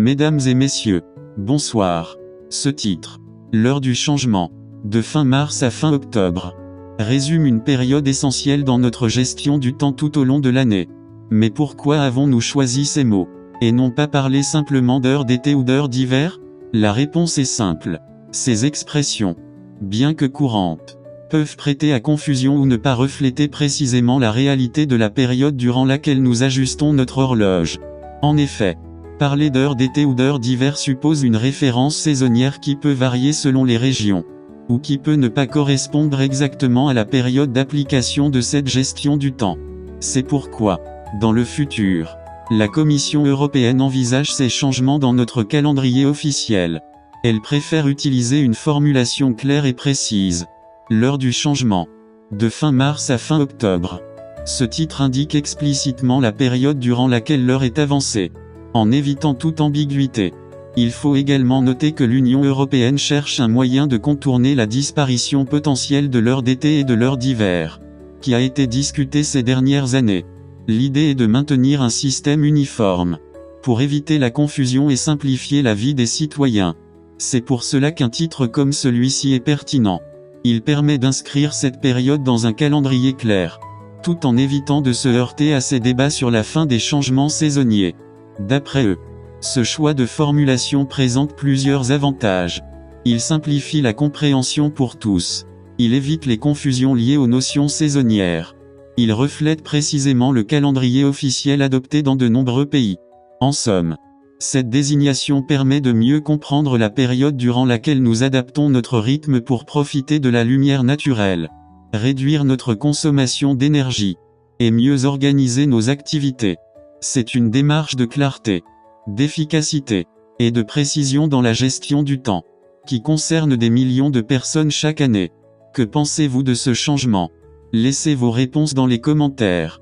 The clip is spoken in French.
Mesdames et messieurs, bonsoir. Ce titre, l'heure du changement, de fin mars à fin octobre, résume une période essentielle dans notre gestion du temps tout au long de l'année. Mais pourquoi avons-nous choisi ces mots, et non pas parler simplement d'heures d'été ou d'heures d'hiver? La réponse est simple. Ces expressions, bien que courantes, peuvent prêter à confusion ou ne pas refléter précisément la réalité de la période durant laquelle nous ajustons notre horloge. En effet, parler d'heures d'été ou d'heures d'hiver suppose une référence saisonnière qui peut varier selon les régions, ou qui peut ne pas correspondre exactement à la période d'application de cette gestion du temps. C'est pourquoi, dans le futur, la Commission européenne envisage ces changements dans notre calendrier officiel. Elle préfère utiliser une formulation claire et précise. L'heure du changement, de fin mars à fin octobre. Ce titre indique explicitement la période durant laquelle l'heure est avancée, en évitant toute ambiguïté. Il faut également noter que l'Union européenne cherche un moyen de contourner la disparition potentielle de l'heure d'été et de l'heure d'hiver, qui a été discutée ces dernières années. L'idée est de maintenir un système uniforme, pour éviter la confusion et simplifier la vie des citoyens. C'est pour cela qu'un titre comme celui-ci est pertinent. Il permet d'inscrire cette période dans un calendrier clair, tout en évitant de se heurter à ces débats sur la fin des changements saisonniers. D'après eux, ce choix de formulation présente plusieurs avantages. Il simplifie la compréhension pour tous. Il évite les confusions liées aux notions saisonnières. Il reflète précisément le calendrier officiel adopté dans de nombreux pays. En somme, cette désignation permet de mieux comprendre la période durant laquelle nous adaptons notre rythme pour profiter de la lumière naturelle, réduire notre consommation d'énergie, et mieux organiser nos activités. C'est une démarche de clarté, d'efficacité, et de précision dans la gestion du temps, qui concerne des millions de personnes chaque année. Que pensez-vous de ce changement? Laissez vos réponses dans les commentaires.